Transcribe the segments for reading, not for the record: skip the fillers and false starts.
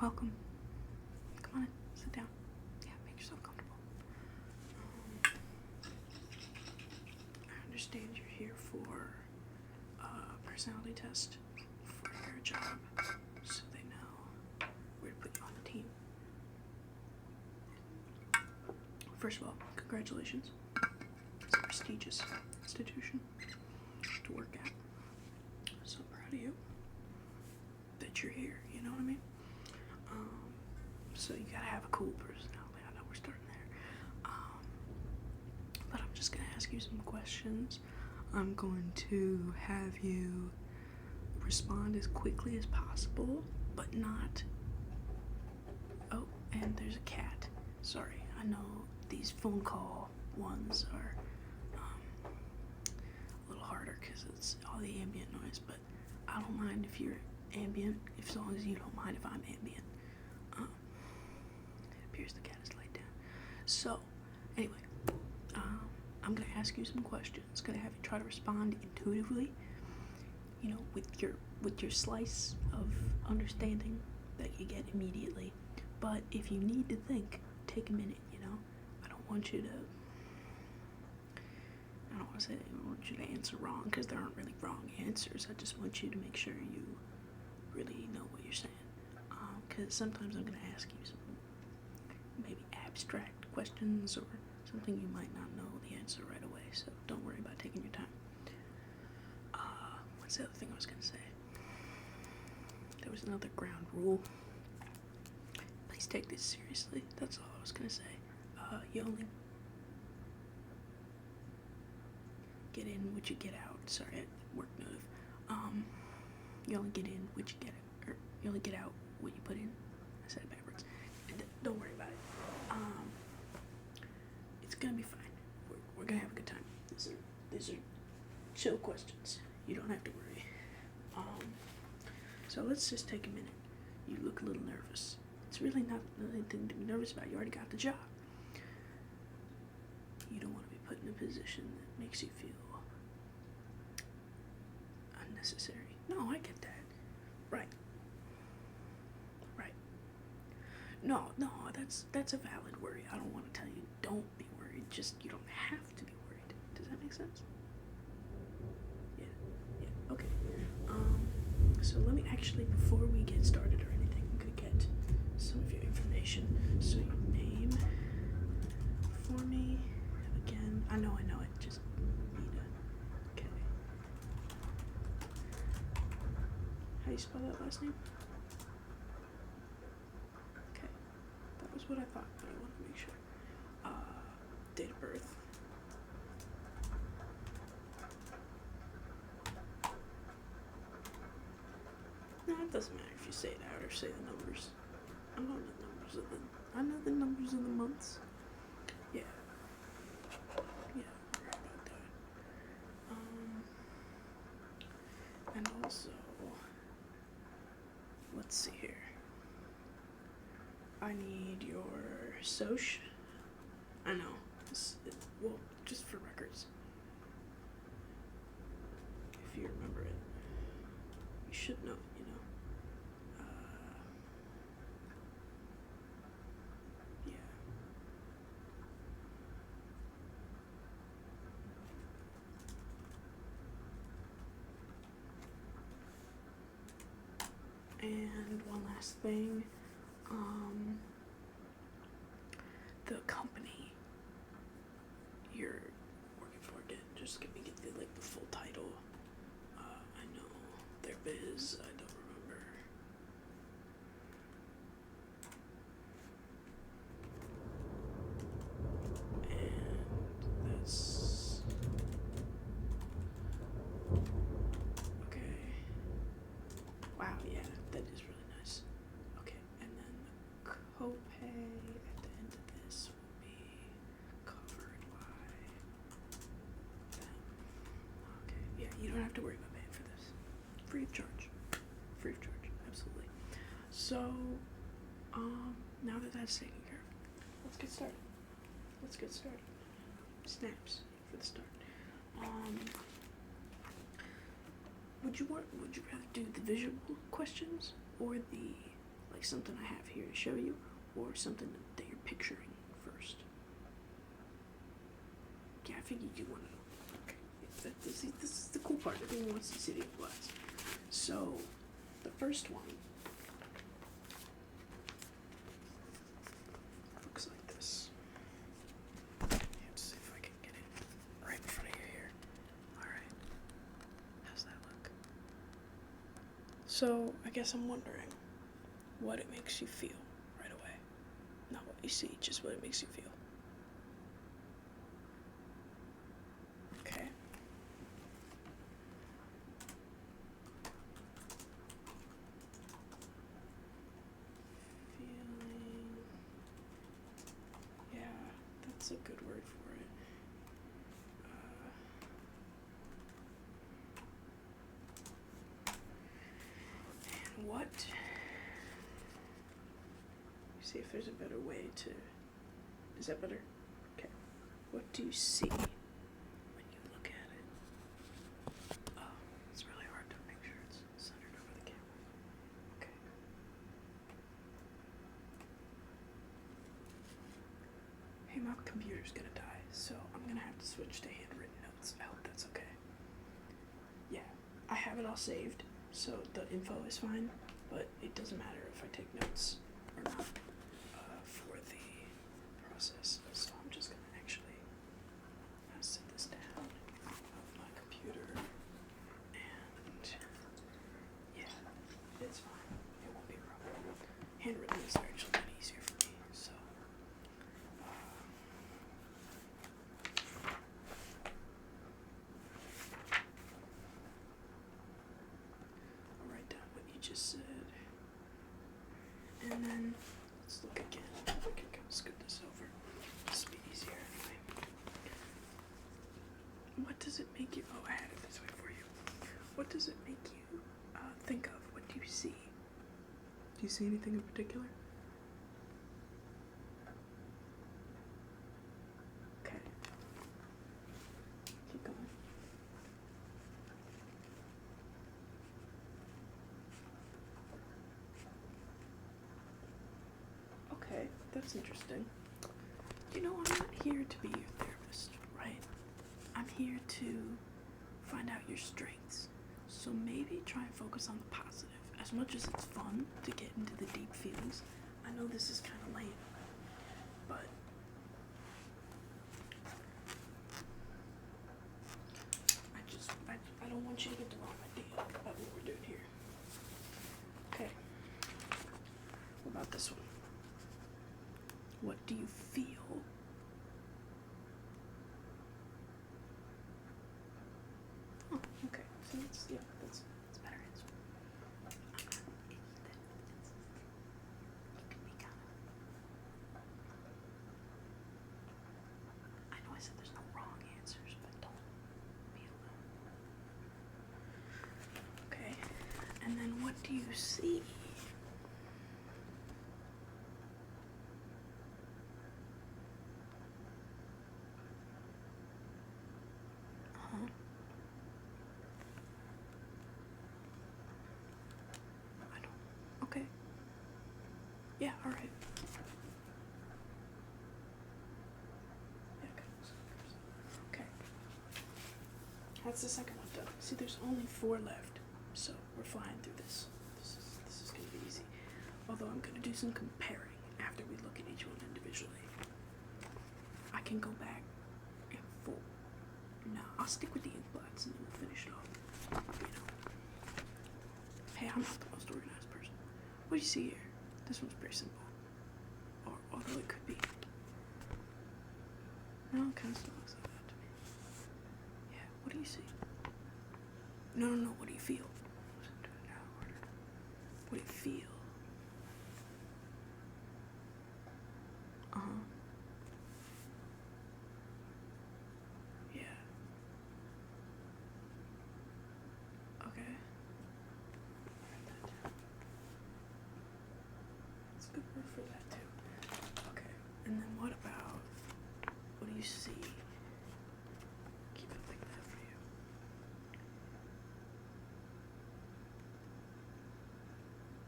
welcome. Come on, sit down. Yeah, make yourself comfortable. I understand you're here for a personality test for your job, so they know where to put you on the team. First of all, congratulations. It's a prestigious institution to work at. So proud of you that you're here, you know what I mean? So you gotta have a cool personality. I know we're starting there. But I'm just gonna ask you some questions. I'm going to have you respond as quickly as possible, but not... Oh, and there's a cat. Sorry, I know these phone call ones are a little harder because it's all the ambient noise, but I don't mind if you're ambient, as long as you don't mind if I'm ambient. It appears the cat is laid down. So, anyway, I'm gonna ask you some questions. Gonna have you try to respond intuitively, you know, with your slice of understanding that you get immediately. But if you need to think, take a minute, you know. I don't want you to answer wrong, because there aren't really wrong answers. I just want you to make sure you really know what you're saying. Because sometimes I'm going to ask you some maybe abstract questions or something you might not know the answer right away. So don't worry about taking your time. What's the other thing I was going to say? There was another ground rule. Please take this seriously. That's all I was going to say. You only get in what you get out. Sorry, I work notive. You only get in what you get, or you only get out what you put in. I said it backwards. Don't worry about it. It's gonna be fine. We're gonna have a good time. These are chill questions. You don't have to worry. So let's just take a minute. You look a little nervous. It's really not anything to be nervous about. You already got the job. You don't want to be put in a position that makes you feel unnecessary. No, I get that. Right. No, that's a valid worry. I don't want to tell you don't be worried. Just you don't have to be worried. Does that make sense? Yeah, okay. So let me actually, before we get started or anything, I'm gonna get some of your information. So your name for me. Again, I know it. Just need to. Okay. How do you spell that last name? Okay. That was what I thought, but I want to make sure. Date of birth. No, it doesn't matter if you say it out or say the numbers. I know the numbers of the months. Yeah. Yeah, worry about that. And also, let's see here. I need your soc. I know. Well, just for records. If you remember it, you should know, you know. And one last thing, the company you're working for, just get the full title. I know their biz, I don't remember. And that's okay. Wow, yeah, that is really nice. Okay, and then the copay at the end of this will be covered by them. Okay, yeah, you don't have to worry about paying for this. Free of charge. Free of charge, absolutely. So, now that that's taken care of, let's get started. Snaps for the start. Would you rather do the visual questions or the like something I have here to show you, or something that you're picturing first? Yeah, I figured you want to know. Okay, this is the cool part. Everyone wants to see the implies. So, the first one looks like this. Let's see if I can get it right in front of you here. Alright. How's that look? So, I guess I'm wondering what it makes you feel right away. Not what you see, just what it makes you feel. Okay. Feeling. Yeah, that's a good word for it. And what? See if there's a better way to. Is that better? Okay. What do you see when you look at it? Oh, it's really hard to make sure it's centered over the camera. Okay. Hey, my computer's gonna die, so I'm gonna have to switch to handwritten notes. I hope that's okay. Yeah, I have it all saved, so the info is fine, but it doesn't matter if I take notes or not for the process. So I'm just gonna actually set this down of my computer, and yeah, it's fine. It won't be a problem. Handwritten is actually a bit easier for me, so. I'll write down what you just said. And then let's look again. I can kind of scoot this over. This will be easier anyway. What does it make you? Oh, I had it this way for you. What does it make you think of? What do you see? Do you see anything in particular? Okay. Keep going. Okay, that's interesting. You know, I'm not here to be your therapist, right? I'm here to find out your strengths. So maybe try and focus on the positive. As much as it's fun to get into the deep feelings, I know this is kind of lame, but I don't want you to get the wrong idea about what we're doing here. Okay. What about this one? What do you feel? Oh, okay. So that's a better answer. It could be kind of. I know I said there's no wrong answers, but don't feel them. Okay. And then what do you see? I don't. Okay. Yeah, alright. Okay. That's the second one done. See, there's only 4 left, so we're flying through this. This is gonna be easy. Although I'm gonna do some comparing after we look at each one individually. I can go back and forth. No, I'll stick with the ink blots and then we'll finish it off. You know. Hey, I'm not the most organized person. What do you see here? This one's pretty simple. Or although it could be. No, it kind of still looks like that to me. Yeah, what do you see? No, what do you feel? What do you feel? Uh-huh. Yeah. Okay. That's a good word for that too. Okay. And then what about, what do you see? Keep it like that for you.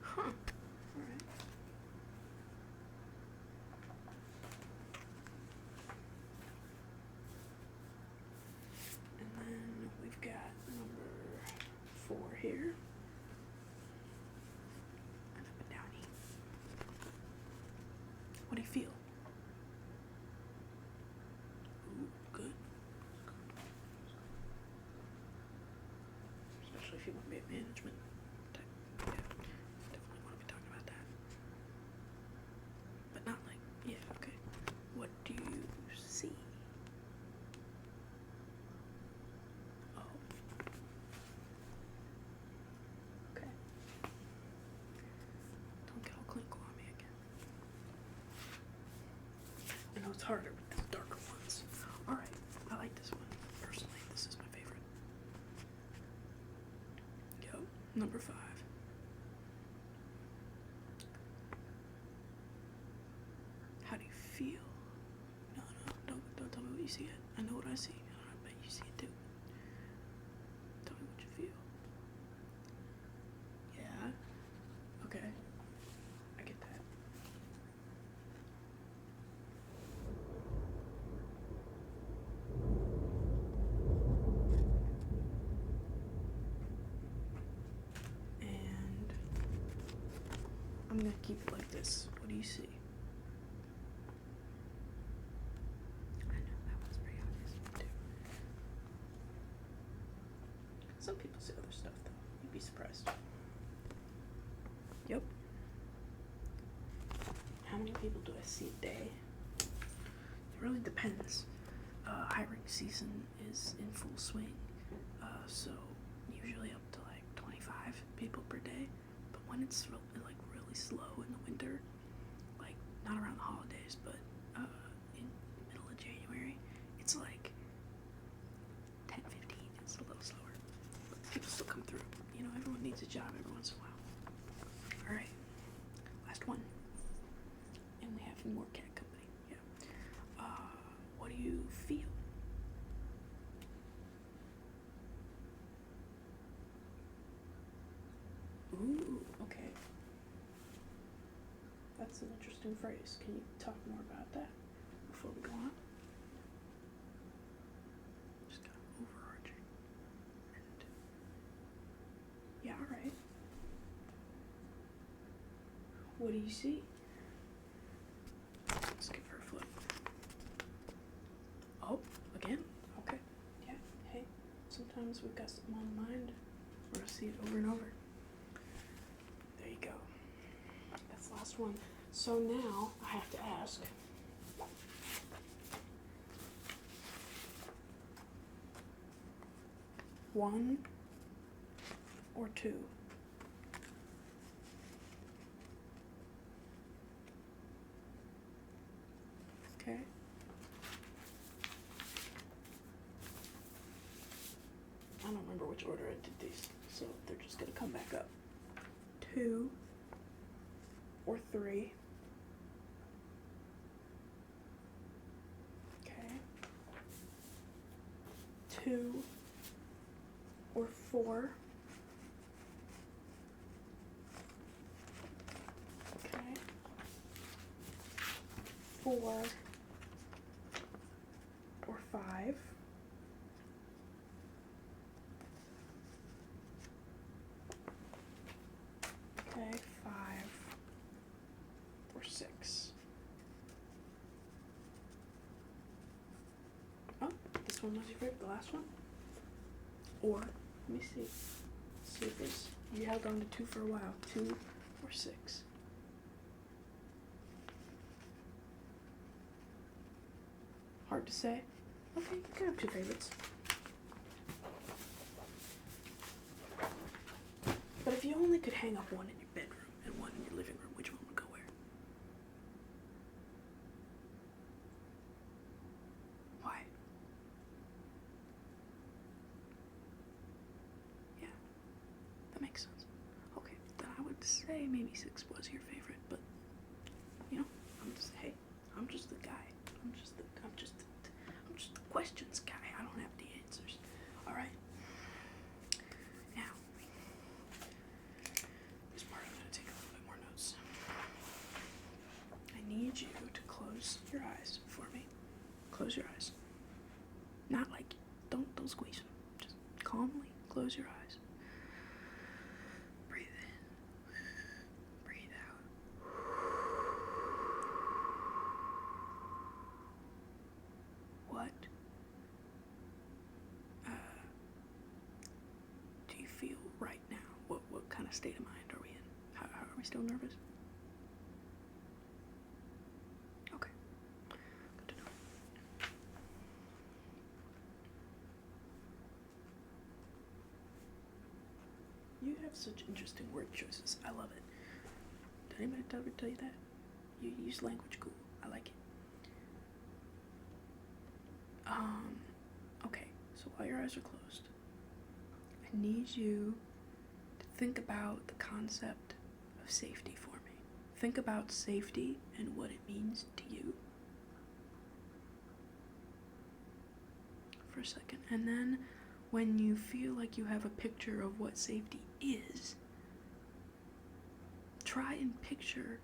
Huh. Alright. here. And up and downy. What do you feel? Ooh, good. Especially if you want to be a management type. Yeah, definitely want to be talking about that. But not like, yeah, okay. What do you see? Oh. Okay. Don't get all clinical on me again. I know it's harder with the darker ones. Alright, I like this one. Personally, this is my favorite. Yo, number 5. How do you feel? No, don't tell me what you see yet. I know what I see. I bet you see it too. Tell me what you feel. Yeah? Okay. I get that. And I'm gonna keep it like this. What do you see? I know, that one's pretty obvious too. Some people see other stuff though. You'd be surprised. Yep. How many people do I see a day? It really depends. Hiring season is in full swing, so usually up to like 25 people per day. But when it's really slow in the winter, like not around the holidays, but in middle of January, it's like 10, 15. It's a little slower, but people still come through. You know, everyone needs a job every once in a while. All right, last one, and we have more cat company. Yeah. What do you feel? Ooh, okay. That's an interesting phrase. Can you talk more about that before we go on? Just kind of overarching. And yeah, alright. What do you see? Let's give her a flip. Oh, again? Okay. Yeah, hey. Sometimes we've got something on the mind. We're gonna see it over and over. There you go. That's the last one. So now I have to ask, one or two? Okay. I don't remember which order I did these, so they're just gonna come back up. 2 or 3. Okay. 2 or 4. Okay. 4 or 5. Okay, 5 or 6. Oh, this one was your favorite, the last one? Or, let me see. See if this, you held on to 2 for a while. 2 or 6. Hard to say. Okay, you can have 2 favorites. But if you only could hang up one in your bedroom and one in your living room, which one would go where? Why? Yeah, that makes sense. Okay, then I would say maybe 6 was your favorite, but you know, I'm just the guy. I'm just the questions guy. I don't have the answers. All right. Now, this part I'm gonna take a little bit more notes. I need you to close your eyes for me. Close your eyes. Not like, don't squeeze them. Just calmly close your eyes. of state of mind are we in? How are we still nervous? Okay. Good to know. You have such interesting word choices. I love it. Did anybody ever tell you that? You use language cool. I like it. Okay, so while your eyes are closed, I need you to think about the concept of safety for me. Think about safety and what it means to you for a second. And then when you feel like you have a picture of what safety is, try and picture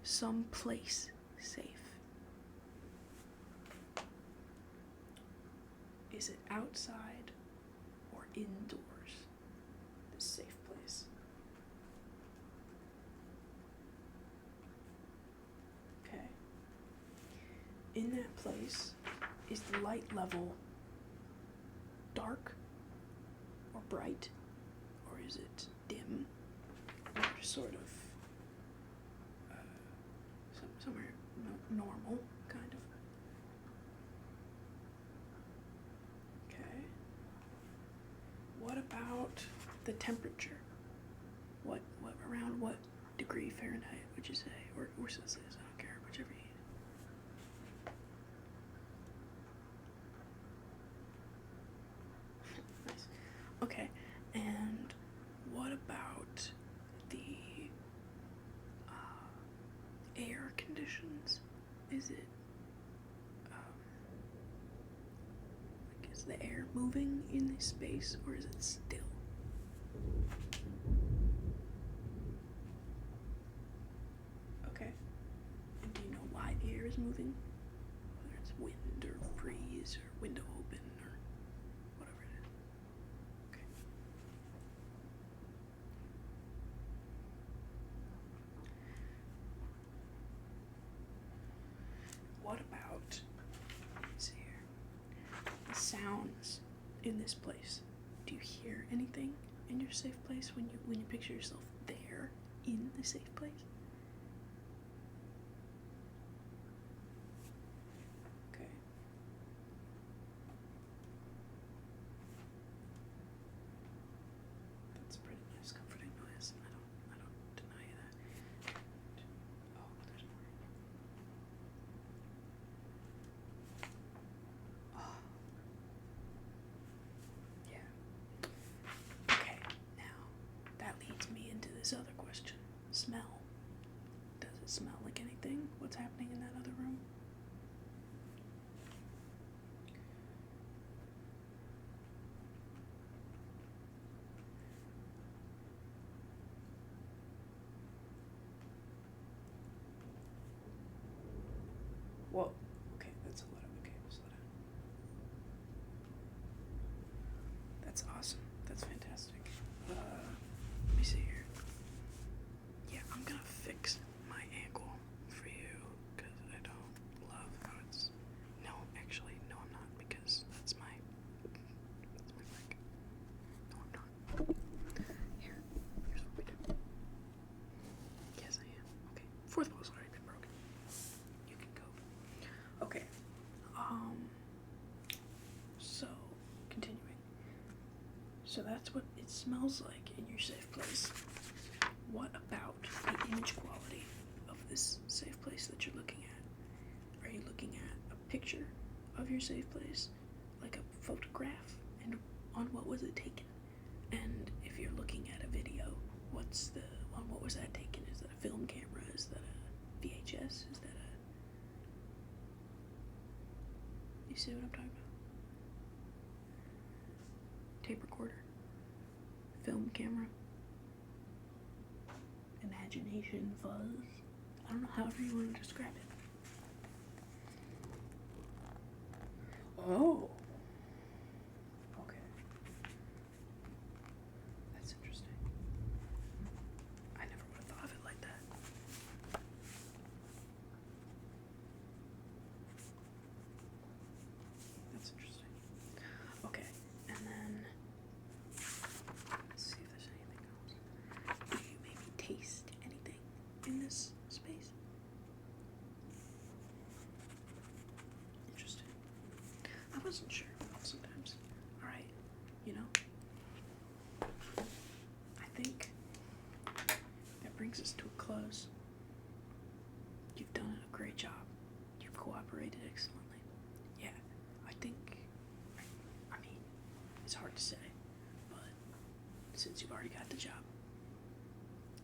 some place safe. Is it outside or indoors? This safe place. Okay. In that place, is the light level dark or bright? Or is it dim? Or sort of somewhere normal, kind of? Okay. What about the temperature? What around what degree Fahrenheit would you say? Or Celsius, I don't care, whichever you use. Nice. Okay, and what about the air conditions? Is it is the air moving in this space, or is it still? Okay. And do you know why the air is moving? Whether it's wind or breeze or window open or whatever it is. Okay. What about, let's see here, the sounds in this place? Do you hear anything in your safe place when you picture yourself there in the safe place? Okay. That's a pretty nice, comforting noise. I don't deny you that. Oh, there's more. Oh. Yeah. Okay, now that leads me into this other question. Smell. Does it smell like anything? What's happening in that other room? Whoa. Okay, that's a lot of, okay, slow down. That's awesome. That's fantastic. Let me see here. Yeah, I'm gonna fix my ankle for you, because I don't love how it's... No, actually, no I'm not, because that's my leg. No, I'm not. Here's what we do. Yes, I am. Okay, fourth wall's already been broken. You can go. Okay, so, continuing. So that's what it smells like in your safe place. What about the image quality of this safe place that you're looking at? Are you looking at a picture of your safe place, like a photograph, and on what was it taken? And if you're looking at a video, what was that taken? Is that a film camera? Is that a VHS? Is that a... You see what I'm talking about? Tape recorder, film camera, imagination fuzz. I don't know, however you want to describe it. Oh. Okay. That's interesting. I never would have thought of it like that. That's interesting. Okay, and then let's see if there's anything else. wasn't sure sometimes. Alright, you know, I think that brings us to a close. You've done a great job. You've cooperated excellently. Yeah, I think, I mean, it's hard to say, but since you've already got the job,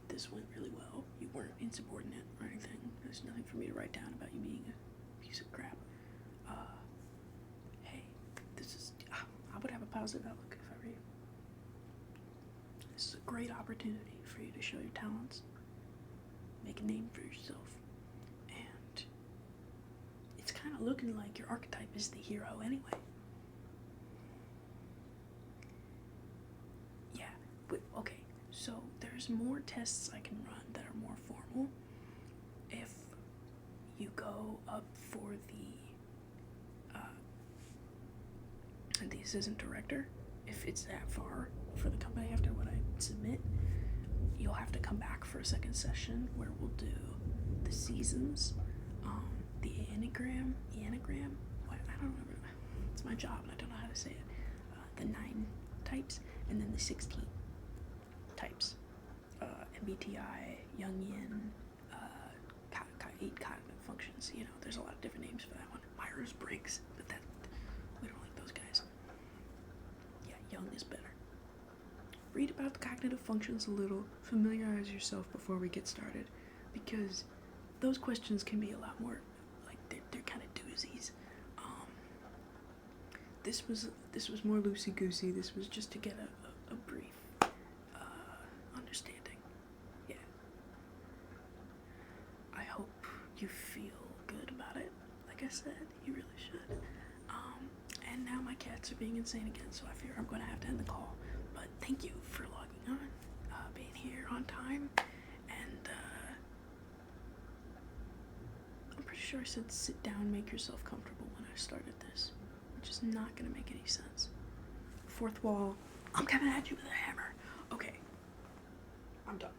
this went really well. You weren't insubordinate or anything. There's nothing for me to write down about you being a piece of crap. Hey, I would have a positive outlook if I were you. This is a great opportunity for you to show your talents, make a name for yourself, and it's kind of looking like your archetype is the hero anyway. Yeah, but okay, so there's more tests I can run that are more formal. If you go up for the assistant director, if it's that far for the company after what I submit, you'll have to come back for a second session where we'll do the seasons, the anagram, what, I don't remember, it's my job and I don't know how to say it, the 9 types, and then the 16 types, MBTI, Jungian, 8 cognitive functions, you know, there's a lot of different names for that one, Myers-Briggs, but that, we don't like those guys. Yeah, Jung is better. Read about the cognitive functions a little, familiarize yourself before we get started, because those questions can be a lot more, like, they're kind of doozies. This was more loosey-goosey. This was just to get a brief understanding. Yeah. I hope you feel good about it. Like I said, you really should. And now my cats are being insane again, so I fear I'm going to have to end the call. But thank you for logging on, being here on time, and I'm pretty sure I said sit down, make yourself comfortable when I started this, which is not going to make any sense. Fourth wall, I'm coming at you with a hammer. Okay, I'm done.